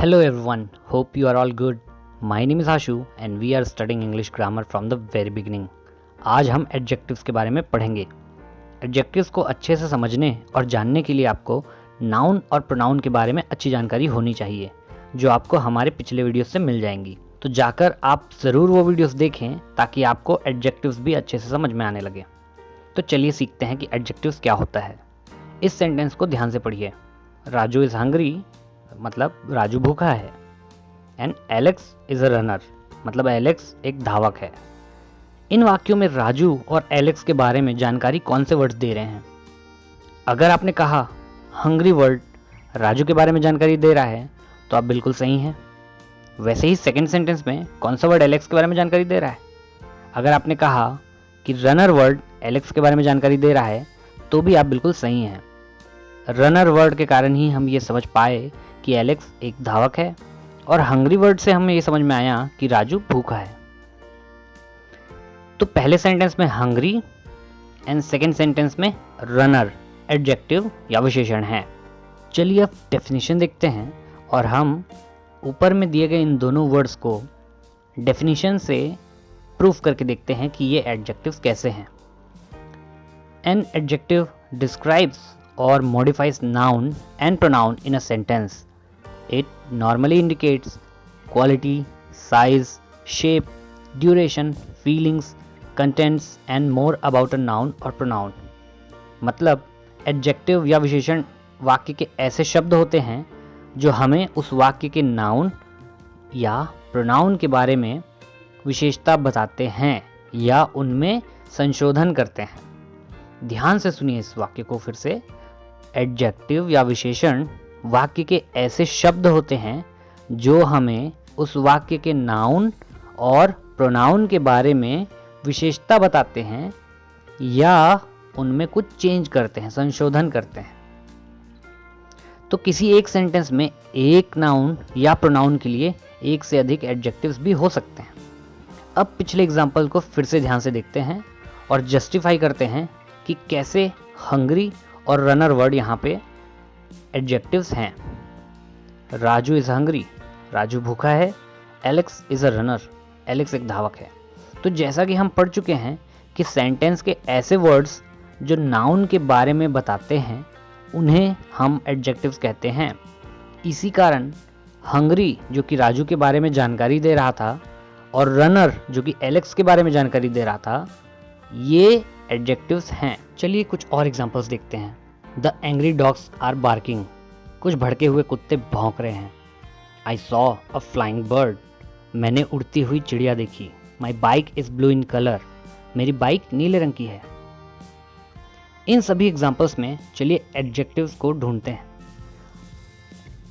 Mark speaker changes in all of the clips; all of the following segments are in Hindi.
Speaker 1: Hello everyone, hope you are all good. My name is Ashu and we are studying English grammar from the very beginning. आज हम एडजेक्टिव्स के बारे में पढ़ेंगे। एडजेक्टिव्स को अच्छे से समझने और जानने के लिए आपको नाउन और प्रोनाउन के बारे में अच्छी जानकारी होनी चाहिए, जो आपको हमारे पिछले वीडियोस से मिल जाएंगी। तो जाकर आप ज़रूर वो वीडियोस देखें ताकि आपको एडजेक्टिव्स भी अच्छे से समझ में आने लगे। तो चलिए सीखते हैं कि एडजेक्टिव्स क्या होता है। इस सेंटेंस को ध्यान से पढ़िए। राजू इज़ हंग्री मतलब राजू भूखा है। And Alex is a runner मतलब एलेक्स एक धावक है। इन वाक्यों में राजू और एलेक्स के बारे में जानकारी कौन से वर्ड्स दे रहे हैं? अगर आपने कहा हंग्री वर्ड राजू के बारे में जानकारी दे रहा है तो आप बिल्कुल सही हैं। वैसे ही सेकंड सेंटेंस में कौन सा वर्ड एलेक्स के बारे में जानकारी दे रहा है? अगर आपने कहा कि रनर वर्ड एलेक्स के बारे में जानकारी दे रहा है तो भी आप बिल्कुल सही हैं। रनर वर्ड के कारण ही हम ये समझ पाए कि एलेक्स एक धावक है और हंग्री वर्ड से हमें ये समझ में आया कि राजू भूखा है। तो पहले सेंटेंस में हंग्री एंड सेकंड सेंटेंस में रनर एडजेक्टिव या विशेषण है। चलिए अब डेफिनेशन देखते हैं और हम ऊपर में दिए गए इन दोनों वर्ड्स को डेफिनेशन से प्रूफ करके देखते हैं कि ये एडजेक्टिव्स कैसे हैं। An adjective describes or modifies noun and pronoun in a sentence. It normally indicates quality, size, shape, duration, feelings, contents and more about a noun or pronoun. मतलब एडजेक्टिव या विशेषण वाक्य के ऐसे शब्द होते हैं जो हमें उस वाक्य के नाउन या प्रोनाउन के बारे में विशेषता बताते हैं या उनमें संशोधन करते हैं। ध्यान से सुनिए इस वाक्य को फिर से। एडजेक्टिव या विशेषण वाक्य के ऐसे शब्द होते हैं जो हमें उस वाक्य के नाउन और प्रोनाउन के बारे में विशेषता बताते हैं या उनमें कुछ चेंज करते हैं, संशोधन करते हैं। तो किसी एक सेंटेंस में एक नाउन या प्रोनाउन के लिए एक से अधिक एडजेक्टिव्स भी हो सकते हैं। अब पिछले एग्जाम्पल को फिर से ध्यान से देखते हैं और जस्टिफाई करते हैं कि कैसे हंग्री और रनर वर्ड यहाँ पे एडजेक्टिव्स हैं। राजू इज़ हंग्री राजू भूखा है। Alex is a runner Alex एक धावक है। तो जैसा कि हम पढ़ चुके हैं कि सेंटेंस के ऐसे वर्ड्स जो नाउन के बारे में बताते हैं उन्हें हम एडजेक्टिव्स कहते हैं। इसी कारण हंग्री जो कि राजू के बारे में जानकारी दे रहा था और रनर जो कि एलेक्स के बारे में जानकारी दे रहा था, ये एडजेक्टिव्स हैं। चलिए कुछ और एग्जांपल्स देखते हैं। The angry dogs are barking कुछ भड़के हुए कुत्ते भौंक रहे हैं। I saw a flying bird मैंने उड़ती हुई चिड़िया देखी। My bike is blue in colour मेरी बाइक नीले रंग की है। इन सभी एग्जांपल्स में चलिए एडजेक्टिव्स को ढूंढते हैं।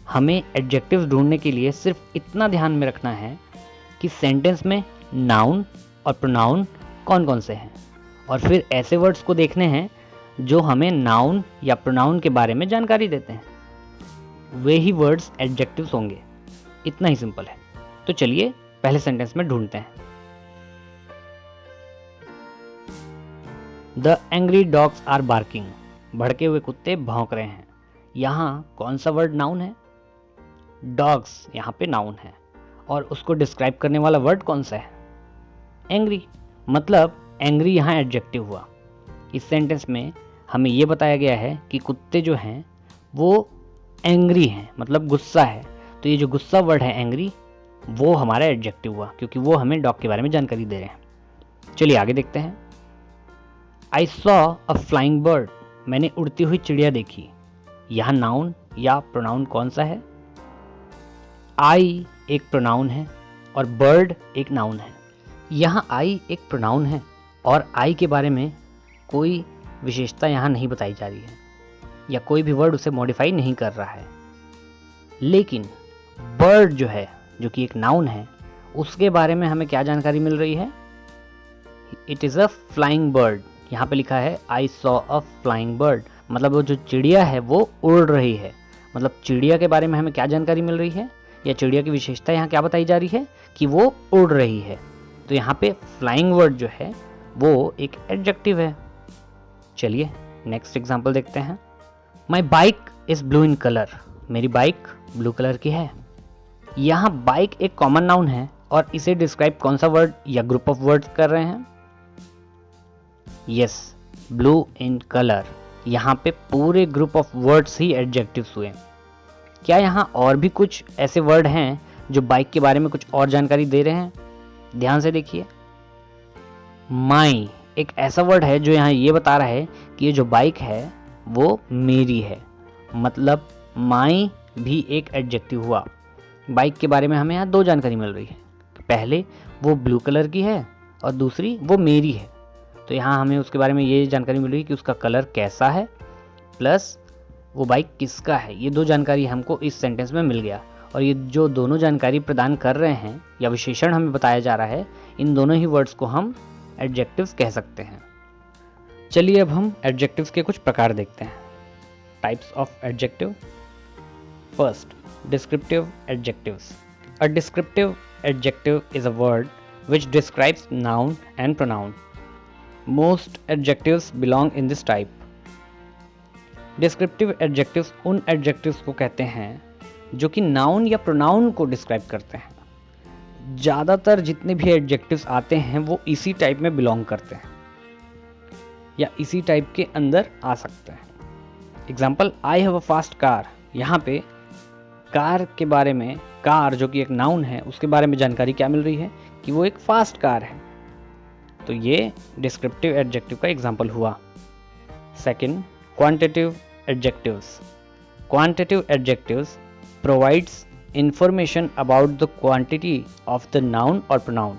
Speaker 1: हमें एडजेक्टिव्स ढूंढने के लिए सिर्फ इतना ध्यान में रखना है कि सेंटेंस में नाउन और प्रोनाउन कौन कौन से हैं और फिर ऐसे वर्ड्स को देखने हैं जो हमें नाउन या प्रोनाउन के बारे में जानकारी देते हैं। वे ही वर्ड्स एडजेक्टिव्स होंगे। इतना ही सिंपल है। तो चलिए पहले सेंटेंस में ढूंढते हैं। The angry dogs are barking भड़के हुए कुत्ते भौंक रहे हैं। यहाँ कौन सा वर्ड नाउन है? डॉग्स यहाँ पे नाउन है और उसको डिस्क्राइब करने वाला वर्ड कौन सा है? एंग्री। मतलब एंग्री यहाँ एडजेक्टिव हुआ। इस सेंटेंस में हमें ये बताया गया है कि कुत्ते जो हैं वो एंग्री हैं मतलब गुस्सा है। तो ये जो गुस्सा वर्ड है एंग्री वो हमारा एडजेक्टिव हुआ क्योंकि वो हमें डॉग के बारे में जानकारी दे रहे हैं। चलिए आगे देखते हैं। I saw a flying bird मैंने उड़ती हुई चिड़िया देखी। यहाँ नाउन या प्रोनाउन कौन सा है? आई एक प्रोनाउन है और बर्ड एक नाउन है। यहाँ आई एक प्रोनाउन है और आई के बारे में कोई विशेषता यहाँ नहीं बताई जा रही है या कोई भी वर्ड उसे मॉडिफाई नहीं कर रहा है। लेकिन बर्ड जो है जो कि एक नाउन है उसके बारे में हमें क्या जानकारी मिल रही है? It is a flying bird. यहाँ पे लिखा है आई सॉ अ फ्लाइंग बर्ड मतलब वो जो चिड़िया है वो उड़ रही है। मतलब चिड़िया के बारे में हमें क्या जानकारी मिल रही है या चिड़िया की विशेषता यहाँ क्या बताई जा रही है कि वो उड़ रही है। तो यहाँ पे फ्लाइंग वर्ड जो है वो एक एडजेक्टिव है। चलिए नेक्स्ट एग्जांपल देखते हैं। My bike is blue in colour मेरी बाइक ब्लू कलर की है। यहाँ बाइक एक कॉमन नाउन है और इसे डिस्क्राइब कौन सा वर्ड या ग्रुप ऑफ वर्ड्स कर रहे हैं? Yes, blue in colour. यहाँ पे पूरे group of words he adjectives हुए। क्या यहाँ और भी कुछ ऐसे वर्ड हैं जो बाइक के बारे में कुछ और जानकारी दे रहे हैं? ध्यान से देखिए। माई एक ऐसा वर्ड है जो यहाँ ये बता रहा है कि ये जो बाइक है वो मेरी है, मतलब माई भी एक एडजेक्टिव हुआ। बाइक के बारे में हमें यहाँ दो जानकारी मिल रही है, पहले वो ब्लू कलर की है और दूसरी वो मेरी है। तो यहाँ हमें उसके बारे में ये जानकारी मिल रही है कि उसका कलर कैसा है प्लस वो बाइक किसका है। ये दो जानकारी हमको इस सेंटेंस में मिल गया और ये जो दोनों जानकारी प्रदान कर रहे हैं या विशेषण हमें बताया जा रहा है, इन दोनों ही वर्ड्स को हम एडजेक्टिव्स कह सकते हैं। चलिए अब हम एडजेक्टिव्स के कुछ प्रकार देखते हैं। Types of adjective. First, descriptive adjectives. A descriptive adjective is a word which describes noun and pronoun. Most adjectives belong in this type. Descriptive adjectives उन adjectives को कहते हैं जो कि noun या pronoun को describe करते हैं। ज़्यादातर जितने भी adjectives आते हैं वो इसी टाइप में बिलोंग करते हैं या इसी टाइप के अंदर आ सकते हैं। Example, I have a fast car. यहाँ पे कार के बारे में, कार जो कि एक नाउन है, उसके बारे में जानकारी क्या मिल रही है कि वो एक फास्ट कार है। तो ये डिस्क्रिप्टिव एडजेक्टिव का एग्जाम्पल हुआ। Second, quantitative adjectives. Quantitative adjectives provides information about the quantity of the noun और प्रोनाउन।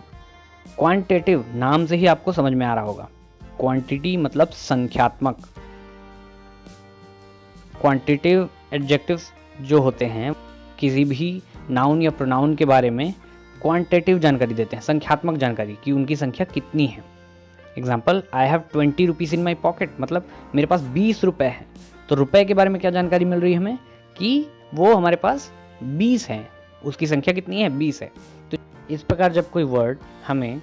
Speaker 1: क्वांटिटिव नाम से ही आपको समझ में आ रहा होगा, क्वांटिटी मतलब संख्यात्मक। क्वांटिटिव एडजेक्टिव्स जो होते हैं किसी भी नाउन या प्रोनाउन के बारे में क्वांटिटिव जानकारी देते हैं, संख्यात्मक जानकारी कि उनकी संख्या कितनी है। Example, I have 20 rupees in my pocket, मतलब मेरे पास 20 रुपए हैं। तो रुपए के बारे में क्या जानकारी मिल रही है हमें कि वो हमारे पास 20 हैं, उसकी संख्या कितनी है, 20 है। तो इस प्रकार जब कोई वर्ड हमें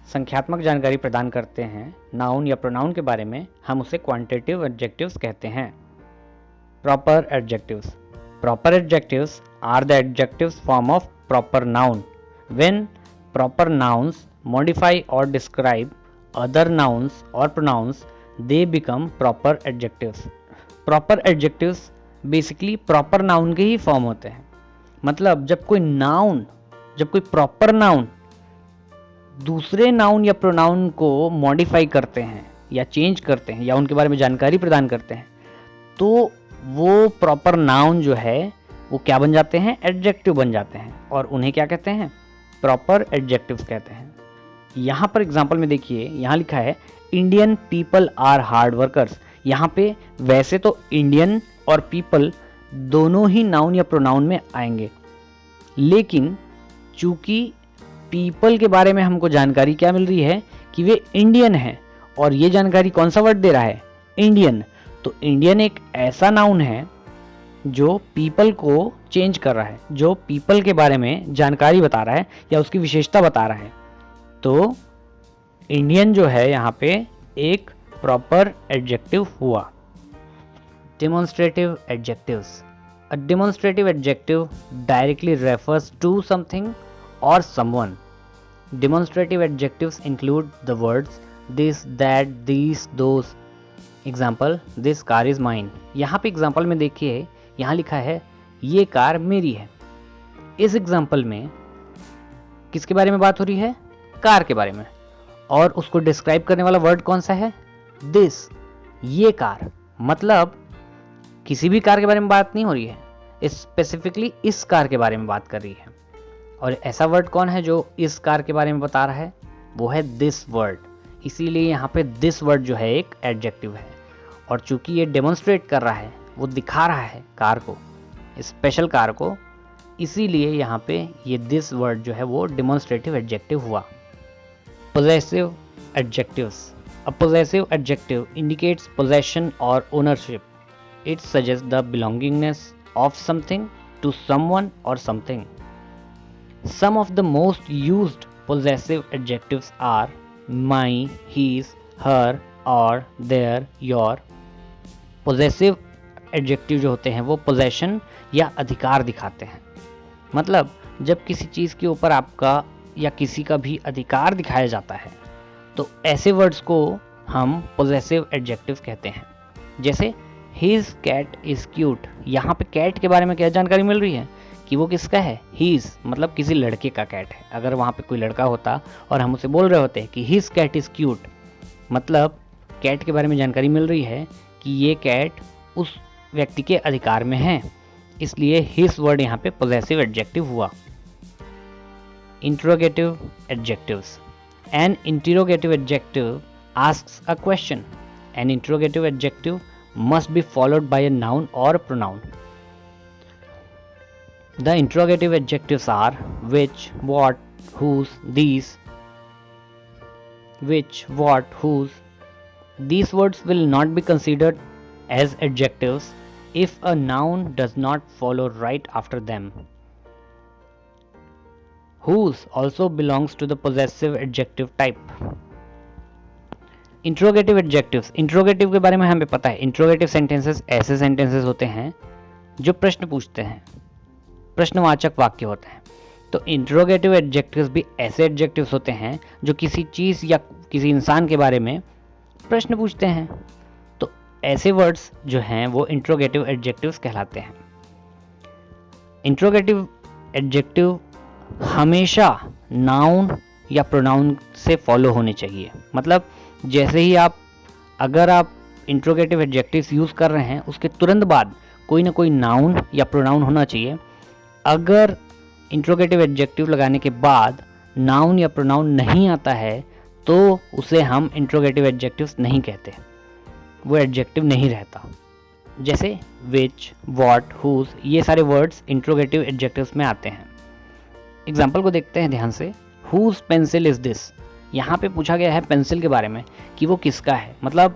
Speaker 1: संख्यात्मक जानकारी प्रदान करते हैं नाउन या प्रोनाउन के बारे में, हम उसे क्वांटिटिव एडजेक्टिव्स कहते हैं। Proper adjectives. Proper adjectives are the adjectives form of proper noun. When proper nouns modify or describe other nouns or pronouns, they become proper adjectives. Proper adjectives basically proper noun के ही फॉर्म होते हैं। मतलब जब कोई प्रॉपर नाउन दूसरे नाउन या प्रोनाउन को मॉडिफाई करते हैं या चेंज करते हैं या उनके बारे में जानकारी प्रदान करते हैं, तो वो प्रॉपर नाउन जो है वो क्या बन जाते हैं, एडजेक्टिव बन जाते हैं और उन्हें क्या कहते हैं, प्रॉपर एडजेक्टिव्स कहते हैं। यहाँ पर एग्जांपल में देखिए, यहाँ लिखा है Indian people are hard workers. यहाँ पे वैसे तो इंडियन और पीपल दोनों ही नाउन या प्रोनाउन में आएंगे, लेकिन चूंकि पीपल के बारे में हमको जानकारी क्या मिल रही है कि वे इंडियन हैं और ये जानकारी कौन सा वर्ड दे रहा है, इंडियन। तो इंडियन एक ऐसा नाउन है जो पीपल को चेंज कर रहा है, जो पीपल के बारे में जानकारी बता रहा है या उसकी विशेषता बता रहा है। तो इंडियन जो है यहाँ पे एक प्रॉपर एडजेक्टिव हुआ। Demonstrative adjectives. A demonstrative adjective directly refers to something और someone. Demonstrative adjectives include the words this, that, these, those. Example, this car is mine. यहाँ पे एग्जाम्पल में देखिए, यहाँ लिखा है ये कार मेरी है। इस एग्जाम्पल में किसके बारे में बात हो रही है, कार के बारे में, और उसको डिस्क्राइब करने वाला वर्ड कौन सा है, दिस, ये कार। मतलब किसी भी कार के बारे में बात नहीं हो रही है, स्पेसिफिकली इस कार के बारे में बात कर रही है। और ऐसा वर्ड कौन है जो इस कार के बारे में बता रहा है, वो है दिस वर्ड। इसीलिए यहाँ पे दिस वर्ड जो है एक एडजेक्टिव है, और चूंकि ये डेमोन्स्ट्रेट कर रहा है, वो दिखा रहा है कार को, स्पेशल कार को, इसीलिए यहाँ पे ये दिस वर्ड जो है वो डेमोन्स्ट्रेटिव एडजेक्टिव हुआ। Possessive adjectives. A possessive adjective indicates possession और ownership. It suggest the belongingness of something to someone और something. Some of the most used possessive adjectives are my, his, her, or their, your. Possessive adjective जो होते हैं वो possession या अधिकार दिखाते हैं। मतलब जब किसी चीज़ के ऊपर आपका या किसी का भी अधिकार दिखाया जाता है तो ऐसे वर्ड्स को हम पोजेसिव एडजेक्टिव्स कहते हैं। जैसे हिज कैट इज क्यूट, यहाँ पे कैट के बारे में क्या जानकारी मिल रही है कि वो किसका है, हिज मतलब किसी लड़के का कैट है। अगर वहाँ पे कोई लड़का होता और हम उसे बोल रहे होते कि हिज कैट इज क्यूट, मतलब कैट के बारे में जानकारी मिल रही है कि ये कैट उस व्यक्ति के अधिकार में है, इसलिए हिज वर्ड यहाँ पे पोजेसिव एडजेक्टिव हुआ। Interrogative adjectives. An interrogative adjective asks a question. An interrogative adjective must be followed by a noun or a pronoun. The interrogative adjectives are which, what, whose, these. Which, what, whose. These words will not be considered as adjectives if a noun does not follow right after them. Whose also belongs to the possessive adjective type. Interrogative adjectives. Interrogative के बारे में हमें पता है, इंट्रोगेटिव सेंटेंसेस ऐसे सेंटेंसेस होते हैं जो प्रश्न पूछते हैं, प्रश्नवाचक वाक्य होते हैं। तो इंट्रोगेटिव एडजेक्टिव्स भी ऐसे एडजेक्टिव्स होते हैं जो किसी चीज़ या किसी इंसान के बारे में प्रश्न पूछते हैं। तो ऐसे वर्ड्स जो हैं वो इंट्रोगेटिव एडजेक्टिव्स कहलाते हैं। इंट्रोगेटिव एडजेक्टिव हमेशा नाउन या प्रोनाउन से फॉलो होने चाहिए। मतलब जैसे ही अगर आप इंट्रोगेटिव एडजेक्टिव्स यूज़ कर रहे हैं उसके तुरंत बाद कोई ना कोई नाउन या प्रोनाउन होना चाहिए। अगर इंट्रोगेटिव एडजेक्टिव लगाने के बाद नाउन या प्रोनाउन नहीं आता है तो उसे हम इंट्रोगेटिव एडजेक्टिव्स नहीं कहते, वो एडजेक्टिव नहीं रहता। जैसे विच, वॉट, हुज, ये सारे वर्ड्स इंट्रोगेटिव एडजेक्टिव्स में आते हैं। एग्जाम्पल को देखते हैं ध्यान से। हुज पेंसिल इज दिस, यहाँ पे पूछा गया है पेंसिल के बारे में कि वो किसका है, मतलब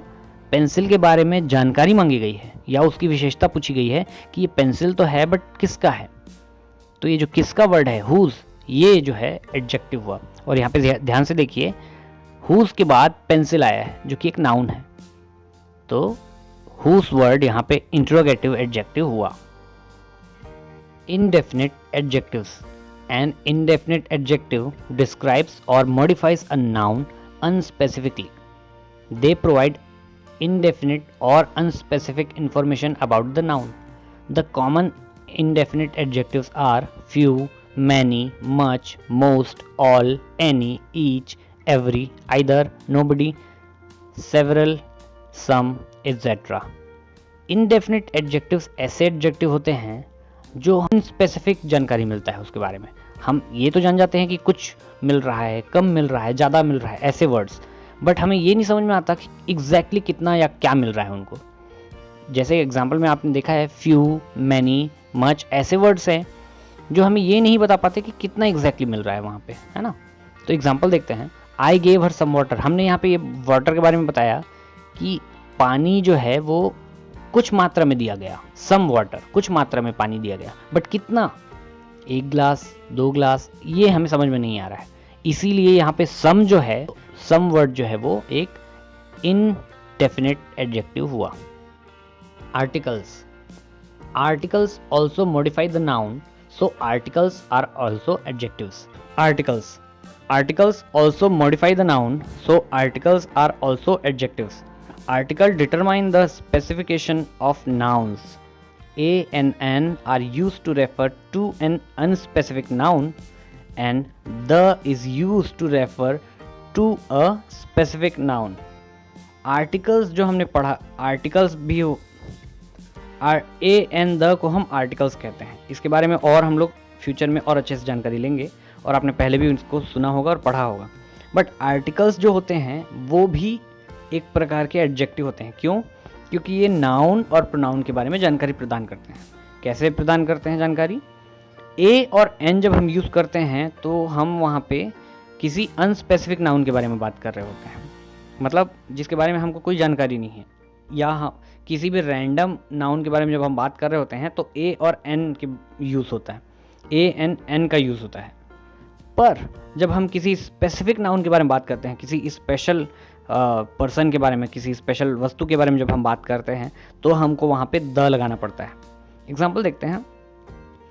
Speaker 1: पेंसिल के बारे में जानकारी मांगी गई है या उसकी विशेषता पूछी गई है कि ये पेंसिल तो है बट किसका है। तो ये जो किसका वर्ड है हुज, ये जो है एडजेक्टिव हुआ। और यहाँ पे ध्यान से देखिए, हुज के बाद पेंसिल आया है जो कि एक नाउन है, तो हुज वर्ड यहाँ पे इंट्रोगेटिव एडजेक्टिव हुआ। Indefinite adjectives. An indefinite adjective describes or modifies a noun unspecifically. They provide indefinite or unspecific information about the noun. The common indefinite adjectives are few, many, much, most, all, any, each, every, either, nobody, several, some, etc. Indefinite adjectives ऐसे adjective होते हैं जो हम स्पेसिफिक जानकारी मिलता है उसके बारे में। हम ये तो जान जाते हैं कि कुछ मिल रहा है, कम मिल रहा है, ज़्यादा मिल रहा है, ऐसे वर्ड्स, बट हमें ये नहीं समझ में आता कि एग्जैक्टली कितना या क्या मिल रहा है उनको। जैसे एग्जांपल में आपने देखा है फ्यू, मैनी, मच, ऐसे वर्ड्स हैं जो हमें ये नहीं बता पाते कि कितना एग्जैक्टली मिल रहा है वहाँ पे, है ना। तो एग्जाम्पल देखते हैं। I gave her some water, हमने यहाँ पे ये वाटर के बारे में बताया कि पानी जो है वो कुछ मात्रा में दिया गया, सम वाटर, कुछ मात्रा में पानी दिया गया, बट कितना, 1 ग्लास, 2 ग्लास, ये हमें समझ में नहीं आ रहा है। इसीलिए यहाँ पे सम जो है, सम वर्ड जो है वो एक इनडेफिनिट एडजेक्टिव हुआ। Articles. Articles also modify the noun, so articles are also adjectives. Articles. Articles also modify the noun, so articles are also adjectives. Article determine the specification of nouns. A and N are used to refer to an unspecific noun and the is used to refer to a specific noun. Articles जो हमने पढ़ा, articles भी हो, A and the को हम articles कहते हैं। इसके बारे में और हम लोग फ्यूचर में और अच्छे से जानकारी लेंगे और आपने पहले भी इसको सुना होगा और पढ़ा होगा। बट आर्टिकल्स जो होते हैं वो भी एक प्रकार के एडजेक्टिव होते हैं। क्यों? क्योंकि ये नाउन और प्रोनाउन के बारे में जानकारी प्रदान करते हैं। कैसे प्रदान करते हैं जानकारी? ए और एन जब हम यूज़ करते हैं तो हम वहाँ पे किसी अनस्पेसिफिक नाउन के बारे में बात कर रहे होते हैं, मतलब जिसके बारे में हमको कोई जानकारी नहीं है, या हाँ किसी भी रैंडम नाउन के बारे में जब हम बात कर रहे होते हैं तो ए और एन के यूज़ होता है, ए एन एन का यूज़ होता है। पर जब हम किसी स्पेसिफिक नाउन के बारे में बात करते हैं, किसी स्पेशल पर्सन के बारे में, किसी स्पेशल वस्तु के बारे में जब हम बात करते हैं तो हमको वहाँ पे द लगाना पड़ता है। एग्जाम्पल देखते हैं।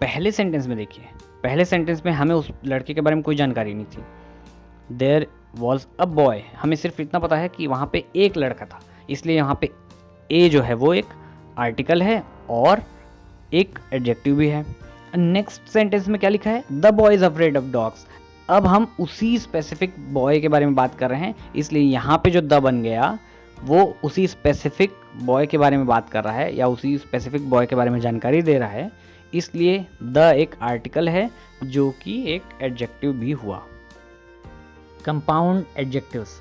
Speaker 1: पहले सेंटेंस में देखिए, पहले सेंटेंस में हमें उस लड़के के बारे में कोई जानकारी नहीं थी। देयर वॉज अ बॉय, हमें सिर्फ इतना पता है कि वहाँ पे एक लड़का था, इसलिए यहाँ पे ए जो है वो एक आर्टिकल है और एक एडजेक्टिव भी है। नेक्स्ट सेंटेंस में क्या लिखा है, the boy is afraid of dogs. अब हम उसी स्पेसिफिक बॉय के बारे में बात कर रहे हैं, इसलिए यहाँ पे जो द बन गया वो उसी स्पेसिफिक बॉय के बारे में बात कर रहा है या उसी स्पेसिफिक बॉय के बारे में जानकारी दे रहा है, इसलिए द एक आर्टिकल है जो कि एक एडजेक्टिव भी हुआ। Compound adjectives,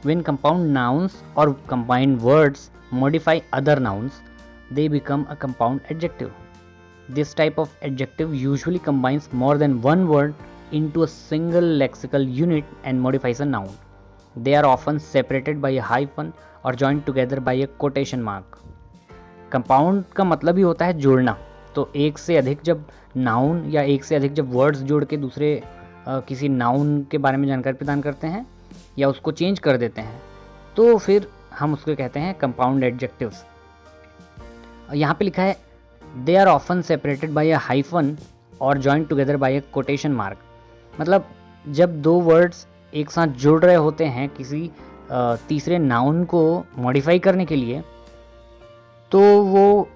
Speaker 1: when compound nouns और combined words modify other nouns they become a compound adjective. This type of adjective usually combines more than one word into a single lexical unit and modifies a noun. They are often separated by a hyphen or joined together by a quotation mark. Compound का मतलब ही होता है जोड़ना, तो एक से अधिक जब नाउन या एक से अधिक जब वर्ड्स जोड़ के दूसरे किसी नाउन के बारे में जानकारी प्रदान करते हैं या उसको चेंज कर देते हैं, तो फिर हम उसको कहते हैं कंपाउंड एडजेक्टिव्स। यहाँ पे लिखा है they are often separated by a hyphen और joint together by a quotation mark. मतलब जब दो वर्ड्स एक साथ जुड़ रहे होते हैं किसी तीसरे नाउन को मॉडिफाई करने के लिए, तो वो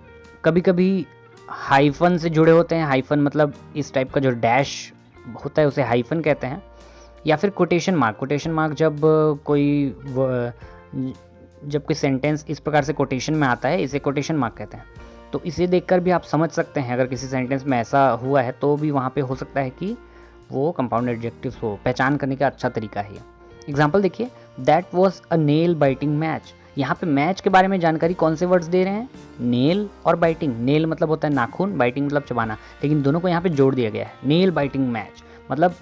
Speaker 1: कभी कभी हाइफन से जुड़े होते हैं। हाइफन मतलब इस टाइप का जो डैश होता है उसे हाइफन कहते हैं, या फिर कोटेशन मार्क। कोटेशन मार्क जब कोई सेंटेंस इस प्रकार से कोटेशन में आता है, इसे कोटेशन मार्क कहते हैं। तो इसे देखकर भी आप समझ सकते हैं अगर किसी सेंटेंस में ऐसा हुआ है तो भी वहाँ पे हो सकता है कि वो कंपाउंड एडजेक्टिव्स हो। पहचान करने का अच्छा तरीका है। एग्जाम्पल देखिए, that was a nail biting match. यहाँ पे मैच के बारे में जानकारी कौन से वर्ड्स दे रहे हैं, नेल और बाइटिंग। नेल मतलब होता है नाखून, बाइटिंग मतलब चबाना, लेकिन दोनों को यहाँ पे जोड़ दिया गया है। नेल बाइटिंग मैच मतलब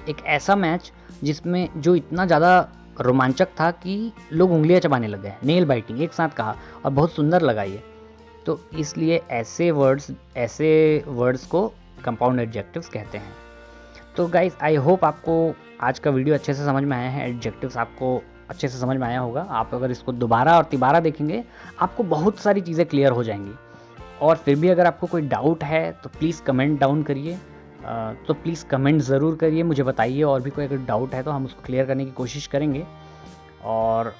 Speaker 1: एक ऐसा मैच जिसमें जो इतना ज़्यादा रोमांचक था कि लोग उंगलियां चबाने लग गए। नेल बाइटिंग एक साथ कहा और बहुत सुंदर लगा ये, तो इसलिए ऐसे वर्ड्स को कंपाउंड एडजेक्टिव्स कहते हैं। तो गाइस, आई होप आपको आज का वीडियो अच्छे से समझ में आया है, एडजेक्टिव्स आपको अच्छे से समझ में आया होगा। आप अगर इसको दोबारा और तिबारा देखेंगे आपको बहुत सारी चीज़ें क्लियर हो जाएंगी। और फिर भी अगर आपको कोई डाउट है तो प्लीज़ कमेंट डाउन करिए, तो प्लीज़ कमेंट ज़रूर करिए, मुझे बताइए। और भी कोई अगर डाउट है तो हम उसको क्लियर करने की कोशिश करेंगे। और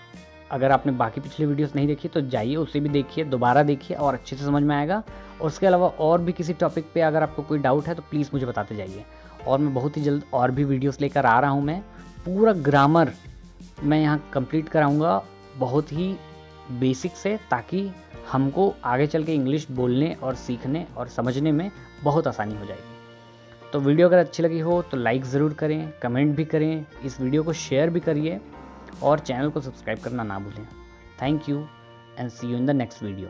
Speaker 1: अगर आपने बाकी पिछले वीडियोस नहीं देखी तो जाइए उसे भी देखिए, दोबारा देखिए और अच्छे से समझ में आएगा। और उसके अलावा और भी किसी टॉपिक पे अगर आपको कोई डाउट है तो प्लीज़ मुझे बताते जाइए। और मैं बहुत ही जल्द और भी वीडियोस लेकर आ रहा हूँ। मैं पूरा ग्रामर मैं यहाँ कंप्लीट कराऊँगा बहुत ही बेसिक से, ताकि हमको आगे चल के इंग्लिश बोलने और सीखने और समझने में बहुत आसानी हो जाएगी। तो वीडियो अगर अच्छी लगी हो तो लाइक ज़रूर करें, कमेंट भी करें, इस वीडियो को शेयर भी करिए और चैनल को सब्सक्राइब करना ना भूलें। Thank you and see you in the next video.